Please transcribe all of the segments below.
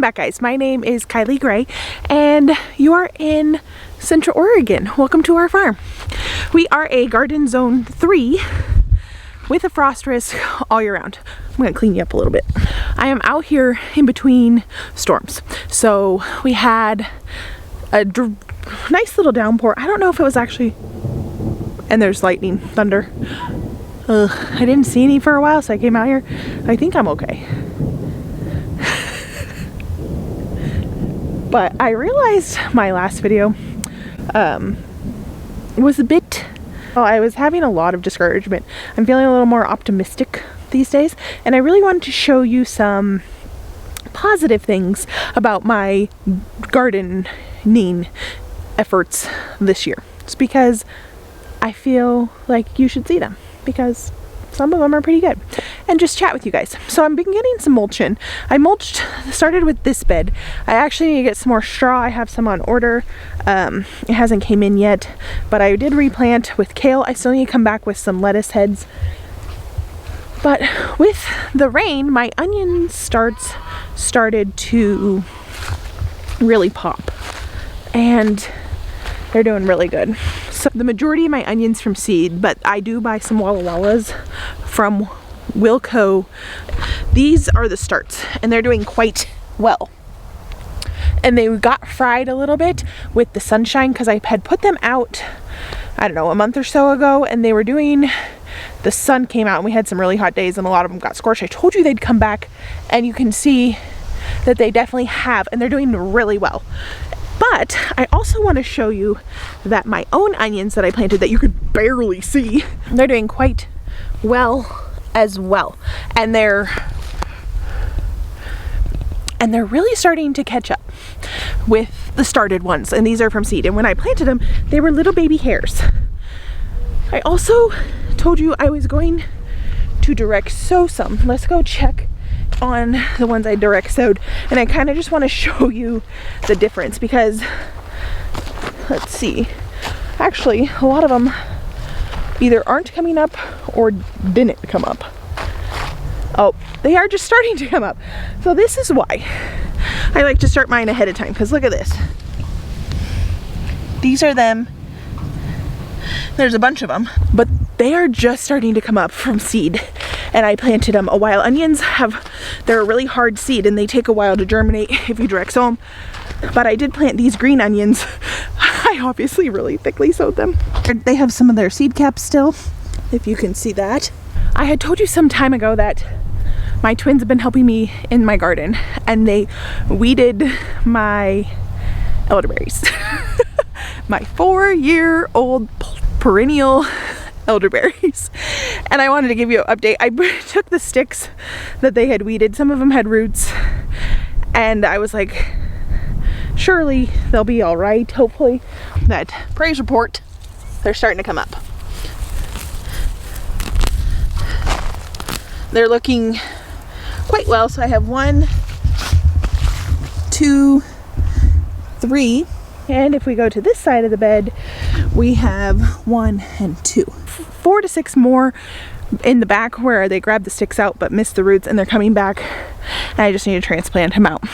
back, guys. My name is Kylie Gray and you are in Central Oregon. Welcome to our farm. We are a garden zone 3 with a frost risk all year round. I'm gonna clean you up a little bit. I am out here in between storms. So we had a nice little downpour. I don't know if it was actually, and there's lightning, thunder. I didn't see any for a while, so I came out here. I think I'm okay. But I realized my last video was a bit, well, I was having a lot of discouragement. I'm feeling a little more optimistic these days, and I really wanted to show you some positive things about my gardening efforts this year. It's because I feel like you should see them, because some of them are pretty good, and just chat with you guys. So I've been getting some mulch in. I started with this bed. I actually need to get some more straw. I have some on order. It hasn't came in yet, but I did replant with kale. I still need to come back with some lettuce heads. But with the rain, my onion started to really pop, and they're doing really good. So the majority of my onions from seed, but I do buy some Walla Wallas from Wilco. These are the starts, and they're doing quite well. And they got fried a little bit with the sunshine because I had put them out, I don't know, a month or so ago, and they were doing, the sun came out and we had some really hot days and a lot of them got scorched. I told you they'd come back, and you can see that they definitely have, and they're doing really well. But I also want to show you that my own onions that I planted that you could barely see, they're doing quite well as well. And they're really starting to catch up with the started ones. And these are from seed. And when I planted them, they were little baby hairs. I also told you I was going to direct sow some. Let's go check on the ones I direct sowed, and I kind of just want to show you the difference, because let's see, actually a lot of them either aren't coming up or didn't come up. Oh, they are just starting to come up. So this is why I like to start mine ahead of time, because look at this. These are them. There's a bunch of them, but they are just starting to come up from seed, and I planted them a while. Onions they're a really hard seed and they take a while to germinate if you direct sow them. But I did plant these green onions. I obviously really thickly sowed them. They have some of their seed caps still, if you can see that. I had told you some time ago that my twins have been helping me in my garden, and they weeded my elderberries. My 4-year-old perennial elderberries, and I wanted to give you an update. I took the sticks that they had weeded, some of them had roots, and I was like, surely they'll be all right, hopefully. That praise report, they're starting to come up. They're looking quite well. So I have 1, 2, 3, and if we go to this side of the bed, we have 1 and 2. 4 to 6 more in the back where they grabbed the sticks out but missed the roots, and they're coming back, and I just need to transplant them out.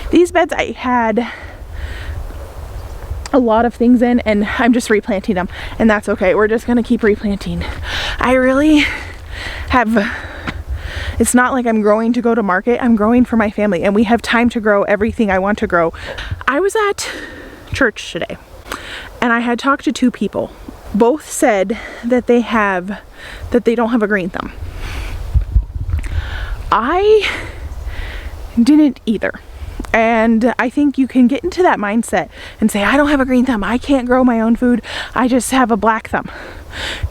These beds I had a lot of things in, and I'm just replanting them, and that's okay. We're just gonna keep replanting. I really have, it's not like I'm growing to go to market. I'm growing for my family, and we have time to grow everything I want to grow. I was at church today, and I had talked to 2 people. Both said that they don't have a green thumb. I didn't either. And I think you can get into that mindset and say, I don't have a green thumb, I can't grow my own food, I just have a black thumb.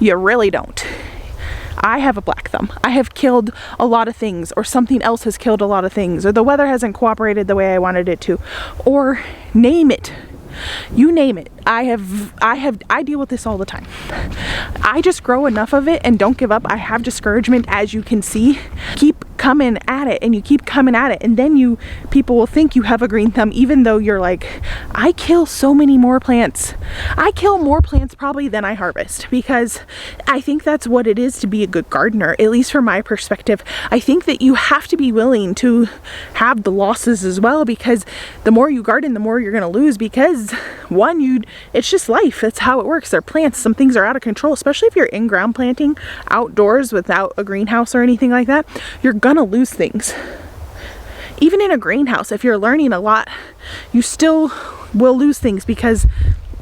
You really don't. I have a black thumb. I have killed a lot of things, or something else has killed a lot of things, or the weather hasn't cooperated the way I wanted it to, or name it. You name it. I deal with this all the time. I just grow enough of it and don't give up. I have discouragement, as you can see. Keep coming at it and you keep coming at it, and then people will think you have a green thumb, even though you're like, I kill so many more plants. I kill more plants probably than I harvest, because I think that's what it is to be a good gardener, at least from my perspective. I think that you have to be willing to have the losses as well, because the more you garden, the more you're going to lose, because it's just life. That's how it works. They're plants. Some things are out of control, especially if you're in-ground planting outdoors without a greenhouse or anything like that. You're gonna lose things. Even in a greenhouse, if you're learning a lot, you still will lose things, because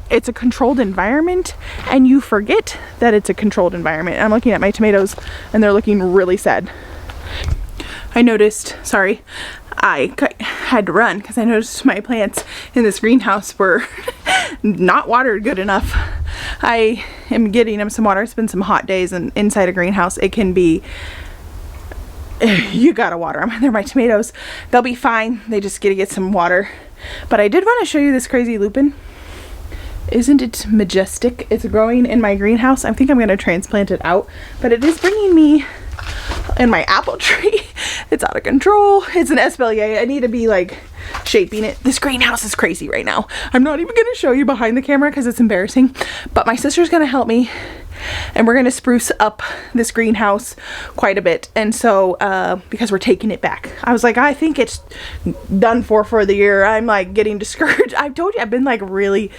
it's a controlled environment and you forget that it's a controlled environment. I'm looking at my tomatoes and they're looking really sad. I noticed, sorry, I had to run because I noticed my plants in this greenhouse were not watered good enough. I am getting them some water. It's been some hot days, and inside a greenhouse it can be, you gotta water them. They're my tomatoes. They'll be fine. They just gotta get some water. But I did want to show you this crazy lupin. Isn't it majestic? It's growing in my greenhouse. I think I'm gonna transplant it out, but it is bringing me in my apple tree. It's out of control. It's an espalier. I need to be like shaping it. This greenhouse is crazy right now. I'm not even gonna show you behind the camera because it's embarrassing, but my sister's gonna help me and we're gonna spruce up this greenhouse quite a bit. And so because we're taking it back, I was like, I think it's done for the year. I'm like getting discouraged. I've told you I've been like really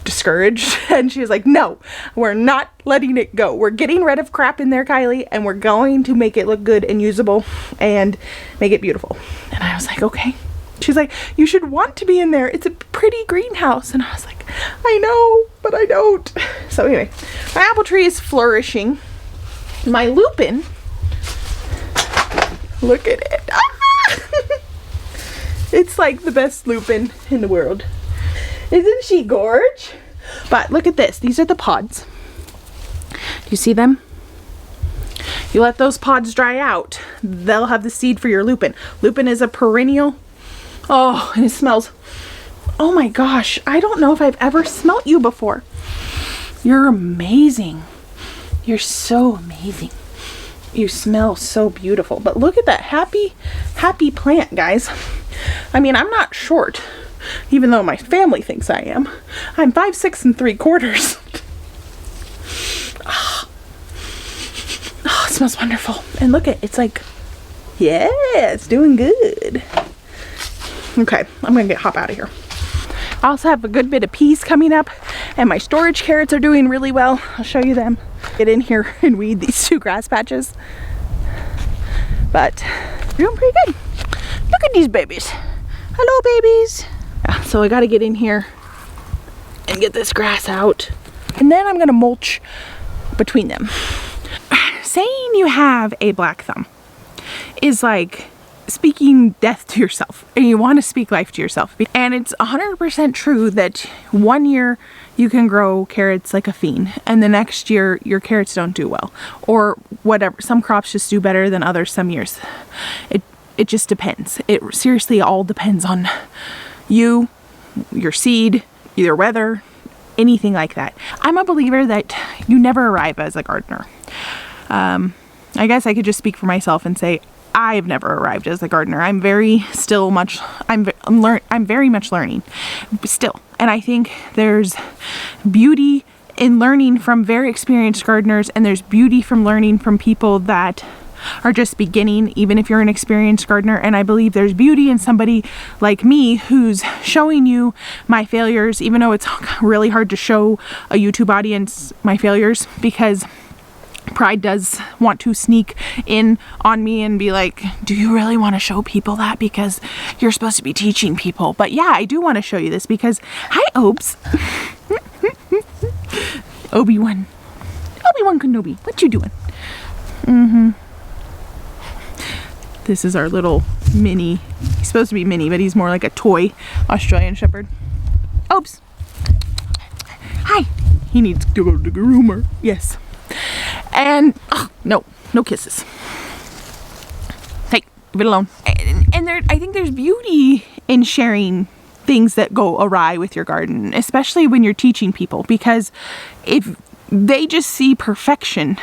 discouraged, and she was like, no, we're not letting it go. We're getting rid of crap in there, Kylie, and we're going to make it look good and usable and make it beautiful. And I was like, okay. She's like, you should want to be in there. It's a pretty greenhouse. And I was like, I know, but I don't. So anyway, my apple tree is flourishing. My lupin, look at it. It's like the best lupin in the world. Isn't she gorge? But look at this. These are the pods. Do you see them? You let those pods dry out, they'll have the seed for your lupin. Lupin is a perennial. Oh, and it smells. Oh my gosh. I don't know if I've ever smelt you before. You're amazing. You're so amazing. You smell so beautiful. But look at that happy plant, guys. I mean, I'm not short, even though my family thinks I am. I'm 5'6" 3/4. Oh, it smells wonderful. And look at it's like, yeah, it's doing good. Okay, I'm gonna hop out of here. I also have a good bit of peas coming up, and my storage carrots are doing really well. I'll show you them. Get in here and weed these 2 grass patches. But doing pretty good. Look at these babies. Hello, babies. Yeah, so I gotta get in here and get this grass out, and then I'm gonna mulch between them. Saying you have a black thumb is like speaking death to yourself, and you want to speak life to yourself. And it's 100% true that one year you can grow carrots like a fiend, and the next year your carrots don't do well, or whatever. Some crops just do better than others some years. It just depends. It seriously all depends on you, your seed, your weather, anything like that. I'm a believer that you never arrive as a gardener. I guess I could just speak for myself and say I've never arrived as a gardener. I'm very much learning still. And I think there's beauty in learning from very experienced gardeners, and there's beauty from learning from people that are just beginning, even if you're an experienced gardener. And I believe there's beauty in somebody like me who's showing you my failures, even though it's really hard to show a YouTube audience my failures, because pride does want to sneak in on me and be like, do you really want to show people that? Because you're supposed to be teaching people. But yeah, I do want to show you this because, hi, Obes. Obi-Wan Kenobi, what you doing? This is our little mini, he's supposed to be mini, but he's more like a toy Australian Shepherd. Obes. Hi. He needs to go to the groomer. Yes. And no kisses. Hey, leave it alone. And I think there's beauty in sharing things that go awry with your garden, especially when you're teaching people, because if they just see perfection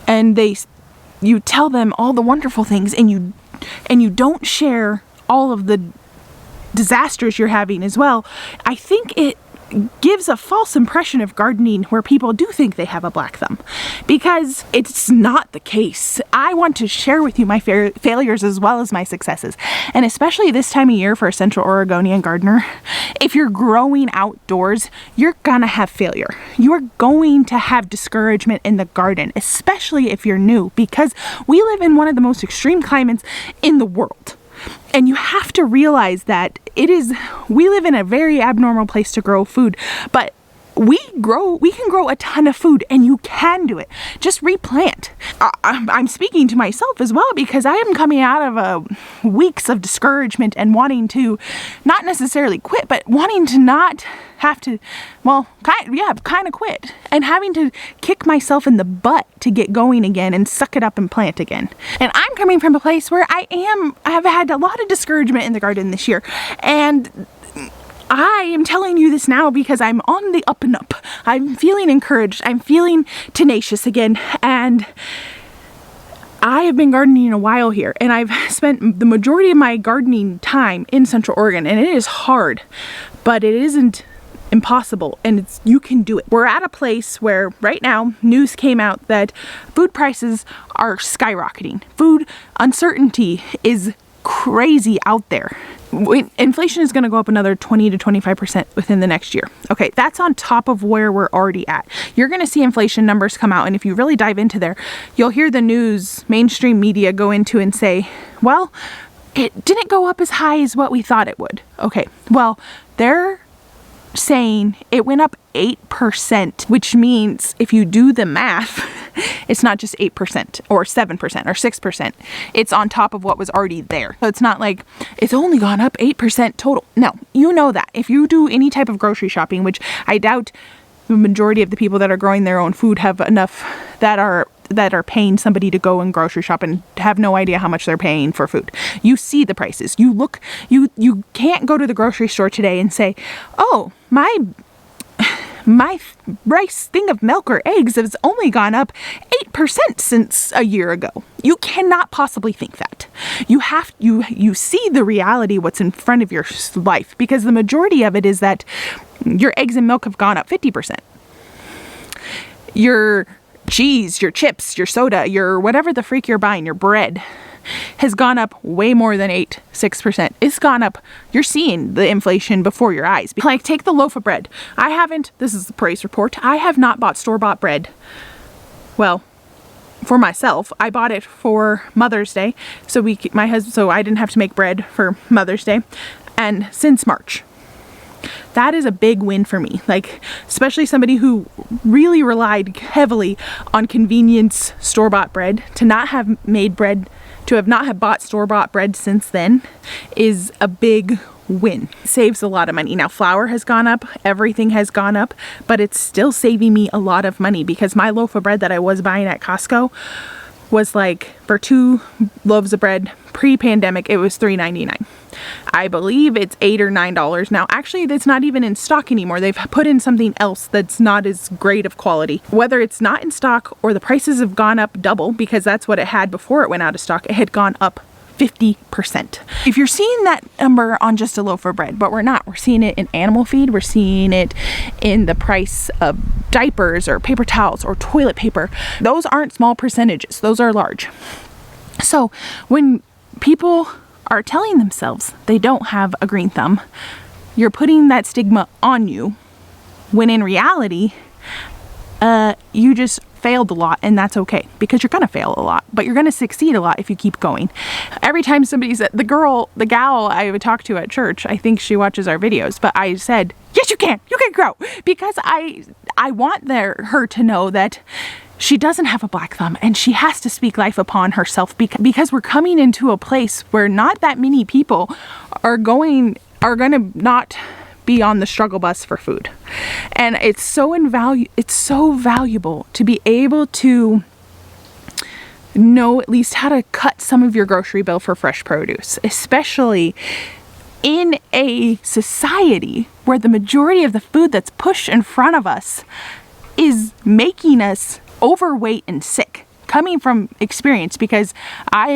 and they you tell them all the wonderful things, and you don't share all of the disasters you're having as well, I think it gives a false impression of gardening where people do think they have a black thumb, because it's not the case. I want to share with you my failures as well as my successes, and especially this time of year for a Central Oregonian gardener, if you're growing outdoors, you're gonna have failure. You're going to have discouragement in the garden, especially if you're new, because we live in one of the most extreme climates in the world. And you have to realize that we live in a very abnormal place to grow food, but we can grow a ton of food, and you can do it. Just replant. I'm speaking to myself as well, because I am coming out of weeks of discouragement and wanting to not necessarily quit, but wanting to not have to, well, kind of quit, and having to kick myself in the butt to get going again and suck it up and plant again. And I'm coming from a place where I have had a lot of discouragement in the garden this year, and I am telling you this now because I'm on the up and up. I'm feeling encouraged. I'm feeling tenacious again. And I have been gardening a while here, and I've spent the majority of my gardening time in Central Oregon, and it is hard, but it isn't impossible, and you can do it. We're at a place where right now news came out that food prices are skyrocketing. Food uncertainty is crazy out there. Inflation is going to go up another 20 to 25% within the next year. Okay, that's on top of where we're already at. You're going to see inflation numbers come out, and if you really dive into there, you'll hear the news, mainstream media go into and say, well, it didn't go up as high as what we thought it would. Okay, well, they're saying it went up 8%, which means if you do the math, it's not just 8% or 7% or 6%. It's on top of what was already there. So it's not like it's only gone up 8% total. No, you know that. If you do any type of grocery shopping, which I doubt the majority of the people that are growing their own food have enough that are paying somebody to go and grocery shop and have no idea how much they're paying for food. You see the prices. You look, you can't go to the grocery store today and say, oh, my rice thing of milk or eggs has only gone up 8% since a year ago. You cannot possibly think that. You see the reality, what's in front of your life, because the majority of it is that your eggs and milk have gone up 50%. Your cheese, your chips, your soda, your whatever the freak you're buying, your bread has gone up way more than 6%. It's gone up. You're seeing the inflation before your eyes. Like, take the loaf of bread. This is the price report. I have not bought store-bought bread. Well, for myself, I bought it for Mother's Day. So I didn't have to make bread for Mother's Day. And since March. That is a big win for me. Like, especially somebody who really relied heavily on convenience store-bought bread, to not have made bread, to have not have bought store-bought bread since then is a big win. It saves a lot of money. Now, flour has gone up, everything has gone up, but it's still saving me a lot of money, because my loaf of bread that I was buying at Costco was like, for 2 loaves of bread pre-pandemic, it was $3.99. I believe it's $8 or $9 now. Actually, it's not even in stock anymore. They've put in something else that's not as great of quality. Whether it's not in stock or the prices have gone up double, because that's what it had before it went out of stock, it had gone up 50%. If you're seeing that number on just a loaf of bread, but we're not. We're seeing it in animal feed. We're seeing it in the price of diapers or paper towels or toilet paper. Those aren't small percentages. Those are large. So when people are telling themselves they don't have a green thumb, you're putting that stigma on you, when in reality, you just failed a lot, and that's okay, because you're gonna fail a lot, but you're gonna succeed a lot if you keep going. Every time somebody said, the gal I would talk to at church, I think she watches our videos, but I said, yes, you can grow, because I want her to know that she doesn't have a black thumb, and she has to speak life upon herself, because we're coming into a place where not that many people are gonna not be on the struggle bus for food. And it's so valuable to be able to know at least how to cut some of your grocery bill for fresh produce, especially in a society where the majority of the food that's pushed in front of us is making us overweight and sick. coming from experience, because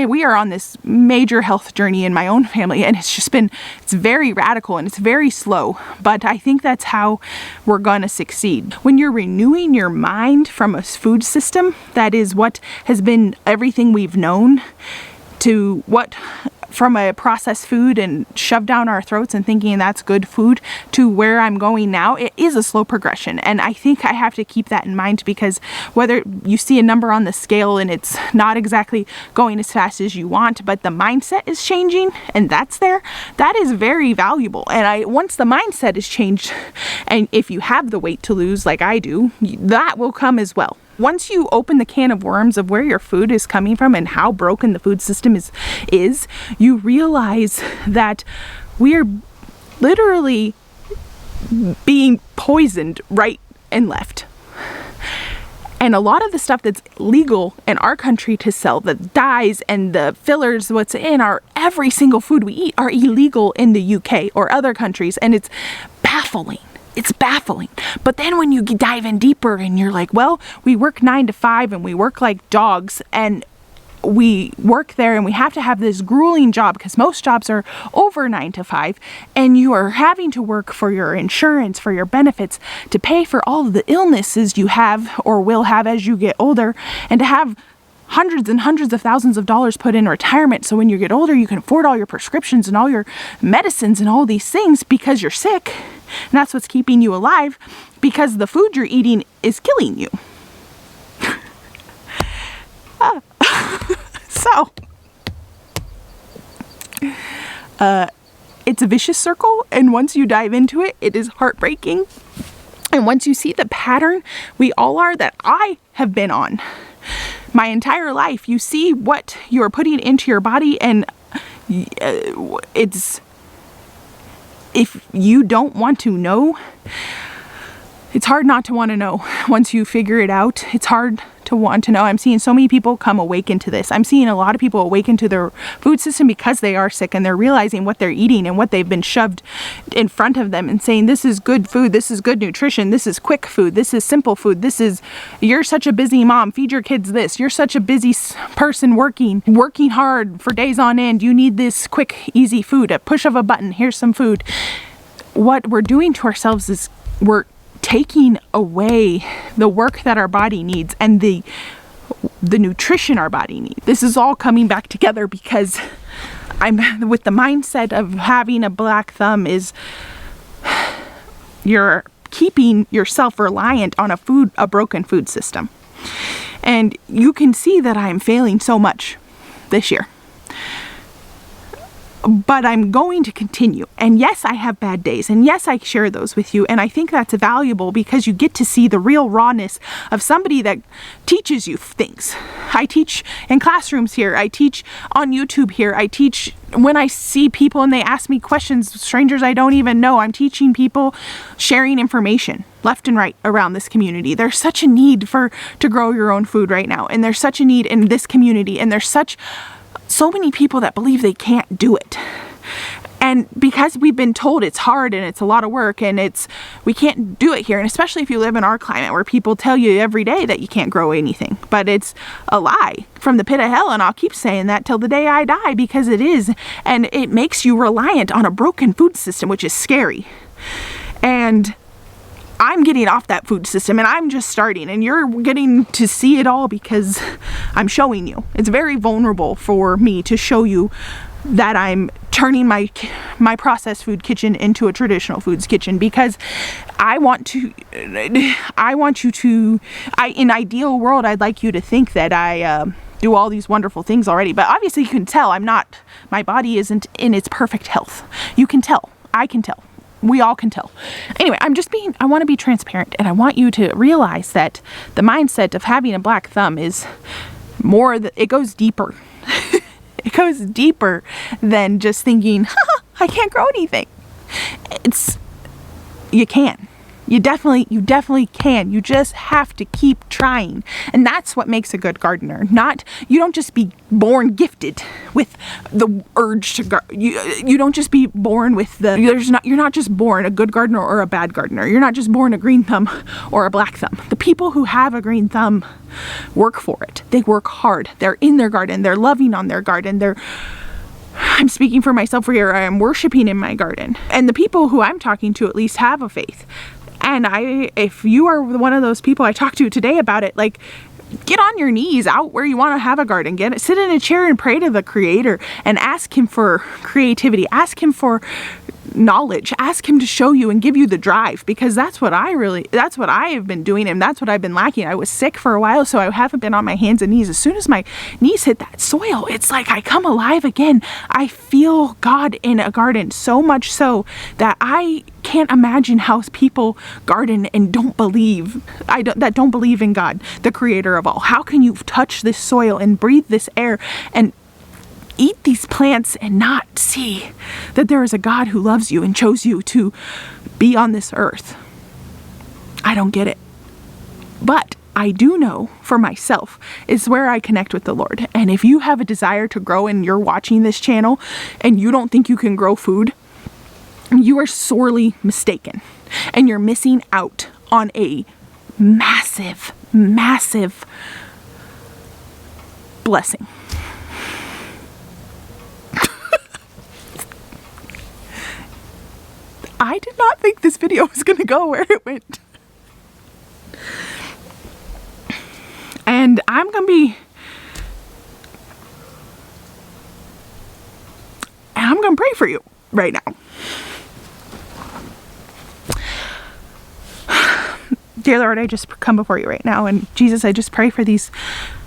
we are on this major health journey in my own family, and it's very radical and it's very slow, but I think that's how we're gonna succeed. When you're renewing your mind from a food system that is what has been everything we've known, to what from a processed food and shoved down our throats and thinking that's good food, to where I'm going now, it is a slow progression. And I think I have to keep that in mind, because whether you see a number on the scale and it's not exactly going as fast as you want, but the mindset is changing and that's there, that is very valuable. And once the mindset is changed, and if you have the weight to lose like I do, that will come as well. Once you open the can of worms of where your food is coming from and how broken the food system is, you realize that we're literally being poisoned right and left. And a lot of the stuff that's legal in our country to sell, the dyes and the fillers, what's in every single food we eat, are illegal in the UK or other countries, and it's baffling. It's baffling. But then when you dive in deeper and you're like, well, we work 9 to 5 and we work like dogs, and we work there and we have to have this grueling job because most jobs are over 9 to 5, and you are having to work for your insurance, for your benefits, to pay for all of the illnesses you have or will have as you get older, and to have hundreds and hundreds of thousands of dollars put in retirement, so when you get older you can afford all your prescriptions and all your medicines and all these things because you're sick, and that's what's keeping you alive, because the food you're eating is killing you. So it's a vicious circle, and once you dive into it, it is heartbreaking. And once you see the pattern we all are, that I have been on my entire life, you see what you're putting into your body, and it's, if you don't want to know, it's hard not to want to know. Once you figure it out, it's hard to want to know. I'm seeing so many people come awaken to this. I'm seeing a lot of people awaken to their food system because they are sick, and they're realizing what they're eating and what they've been shoved in front of them, and saying, this is good food, this is good nutrition, this is quick food, this is simple food, this is, you're such a busy mom, feed your kids this, you're such a busy person working hard for days on end, you need this quick, easy food, a push of a button, here's some food. What we're doing to ourselves is we're taking away the work that our body needs and the nutrition our body needs. This is all coming back together because I'm with the mindset of having a black thumb is you're keeping yourself reliant on a broken food system. And you can see that I'm failing so much this year. But I'm going to continue. And yes, I have bad days. And yes, I share those with you. And I think that's valuable because you get to see the real rawness of somebody that teaches you things. I teach in classrooms here. I teach on YouTube here. I teach when I see people and they ask me questions, strangers I don't even know. I'm teaching people, sharing information left and right around this community. There's such a need to grow your own food right now. And there's such a need in this community. And there's so many people that believe they can't do it. And because we've been told it's hard and it's a lot of work and we can't do it here, and especially if you live in our climate where people tell you every day that you can't grow anything, but it's a lie from the pit of hell, and I'll keep saying that till the day I die because it is, and it makes you reliant on a broken food system, which is scary. And I'm getting off that food system, and I'm just starting, and you're getting to see it all because I'm showing you. It's very vulnerable for me to show you that I'm turning my processed food kitchen into a traditional foods kitchen, because in ideal world, I'd like you to think that I do all these wonderful things already, but obviously you can tell my body isn't in its perfect health. You can tell. I can tell. We all can tell. Anyway, I want to be transparent, and I want you to realize that the mindset of having a black thumb is it goes deeper. It goes deeper than just thinking, I can't grow anything. You can. You definitely can. You just have to keep trying. And that's what makes a good gardener. You don't just be born gifted with the urge to you don't just be born with you're not just born a good gardener or a bad gardener. You're not just born a green thumb or a black thumb. The people who have a green thumb work for it. They work hard. They're in their garden. They're loving on their garden. I'm speaking for myself here. I am worshiping in my garden. And the people who I'm talking to at least have a faith. And if you are one of those people I talked to today about it, like, get on your knees out where you want to have a garden. Sit in a chair and pray to the Creator and ask Him for creativity. Ask Him for knowledge. Ask Him to show you and give you the drive, because that's what I have been doing, and that's what I've been lacking. I was sick for a while, so I haven't been on my hands and knees. As soon as my knees hit that soil, it's like I come alive again. I feel God in a garden, so much so that I can't imagine how people garden and don't believe in God, the Creator of all. How can you touch this soil and breathe this air and eat these plants and not see that there is a God who loves you and chose you to be on this earth? I don't get it. But I do know for myself is where I connect with the Lord. And if you have a desire to grow and you're watching this channel and you don't think you can grow food, you are sorely mistaken. And you're missing out on a massive, massive blessing. I did not think this video was going to go where it went. And I'm going to pray for you right now. Dear Lord, I just come before you right now. And Jesus, I just pray for these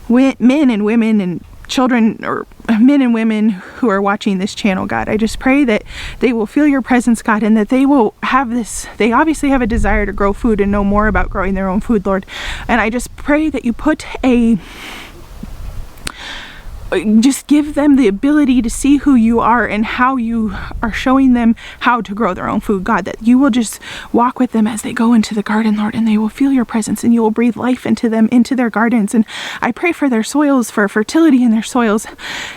men and women and children, or men and women who are watching this channel, God. I just pray that they will feel your presence, God, and that they will have they obviously have a desire to grow food and know more about growing their own food, Lord. And I just pray that you just give them the ability to see who you are and how you are showing them how to grow their own food, God, that you will just walk with them as they go into the garden, Lord, and they will feel your presence and you will breathe life into them, into their gardens. And I pray for their soils, for fertility in their soils.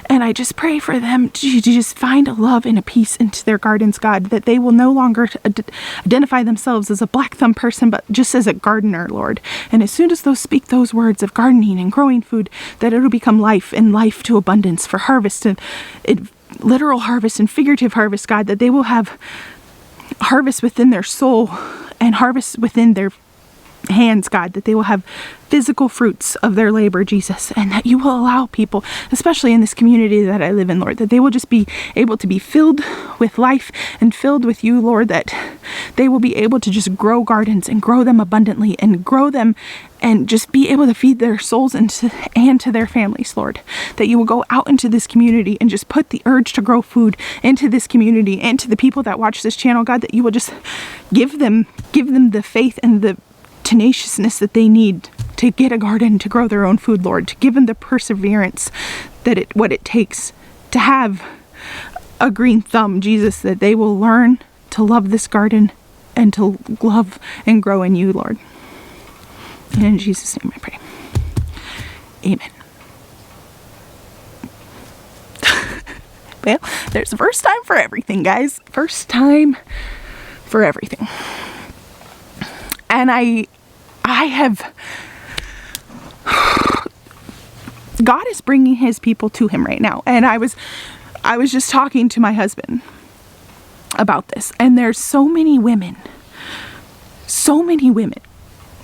And I just pray for them to just find a love and a peace into their gardens, God, that they will no longer identify themselves as a black thumb person, but just as a gardener, Lord. And as soon as those speak those words of gardening and growing food, that it'll become life, and life to abundance, for harvest, and literal harvest and figurative harvest, God, that they will have harvest within their soul and harvest within their hands, God, that they will have physical fruits of their labor, Jesus, and that you will allow people, especially in this community that I live in, Lord, that they will just be able to be filled with life and filled with you, Lord, that they will be able to just grow gardens and grow them abundantly and grow them and just be able to feed their souls and to their families, Lord. That you will go out into this community and just put the urge to grow food into this community and to the people that watch this channel, God, that you will just give them the faith and the tenaciousness that they need to get a garden, to grow their own food, Lord, to give them the perseverance what it takes to have a green thumb, Jesus, that they will learn to love this garden and to love and grow in you, Lord. And in Jesus' name I pray. Amen. Well, there's a first time for everything, guys. First time for everything. And I have, God is bringing his people to him right now. And I was just talking to my husband about this. And there's so many women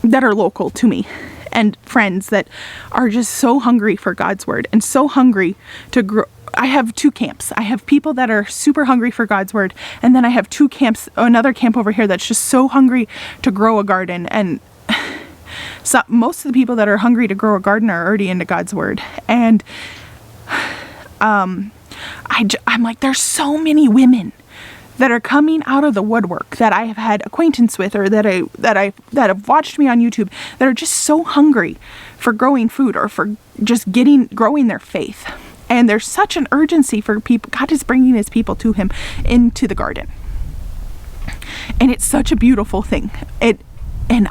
that are local to me and friends that are just so hungry for God's word and so hungry to grow. I have two camps. I have people that are super hungry for God's word, and then I have two camps, another camp over here that's just so hungry to grow a garden. And so most of the people that are hungry to grow a garden are already into God's word. And I'm like, there's so many women that are coming out of the woodwork that I have had acquaintance with, or that have watched me on YouTube, that are just so hungry for growing food or for just growing their faith. And there's such an urgency for people. God is bringing his people to him into the garden. And it's such a beautiful thing. And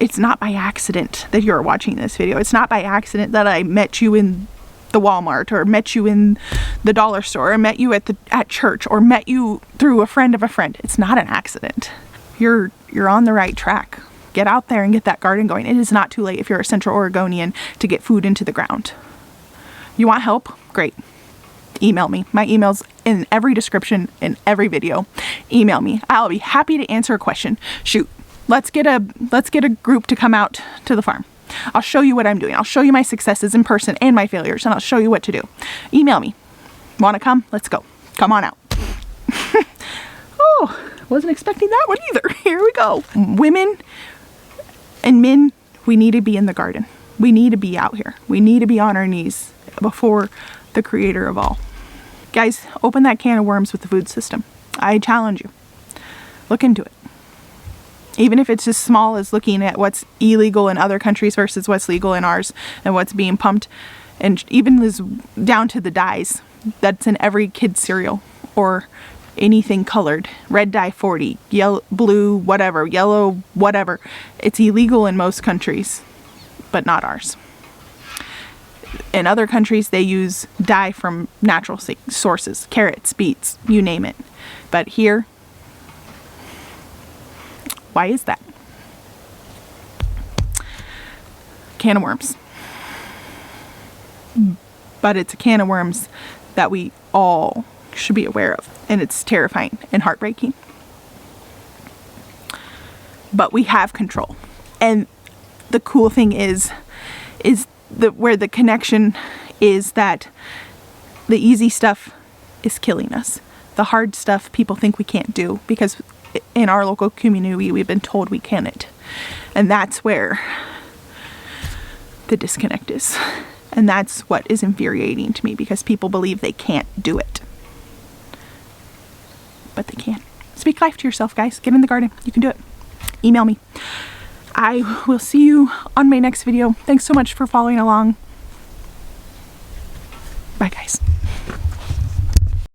it's not by accident that you're watching this video. It's not by accident that I met you in the Walmart, or met you in the dollar store, or met you at church, or met you through a friend of a friend. It's not an accident. You're on the right track. Get out there and get that garden going. It is not too late if you're a Central Oregonian to get food into the ground. You want help? Great. Email me. My email's in every description in every video. Email me. I'll be happy to answer a question. Shoot. Let's get a group to come out to the farm. I'll show you what I'm doing. I'll show you my successes in person and my failures, and I'll show you what to do. Email me. Want to come? Let's go. Come on out. Oh, wasn't expecting that one either. Here we go. Women and men, we need to be in the garden. We need to be out here. We need to be on our knees before the creator of all. Guys, open that can of worms with the food system. I challenge you. Look into it. Even if it's as small as looking at what's illegal in other countries versus what's legal in ours, and what's being pumped, and even as down to the dyes that's in every kid's cereal, or anything colored. Red dye 40, yellow, blue, whatever, yellow, whatever. It's illegal in most countries, but not ours. In other countries, they use dye from natural sources, carrots, beets, you name it. But here, why is that? Can of worms. But it's a can of worms that we all should be aware of. And it's terrifying and heartbreaking. But we have control. And the cool thing is where the connection is that the easy stuff is killing us. The hard stuff people think we can't do because in our local community we've been told we can't. And that's where the disconnect is. And that's what is infuriating to me, because people believe they can't do it. But they can. Speak life to yourself, guys. Get in the garden. You can do it. Email me. I will see you on my next video. Thanks so much for following along. Bye, guys.